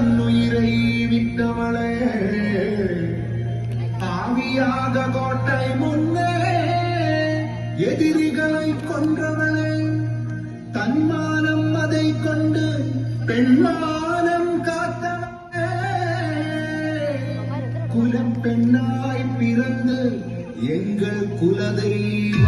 தன்னுயிரை விட்டவளே ஆவியாக கோட்டை முன்னே எதிரிகளை கொன்றவளே தன்மானம் அதை கொண்டு பெண்மானம் காத்தவளே குலப்பெண்ணாய் பிறந்து எங்கள் குலதெய்வமானவளே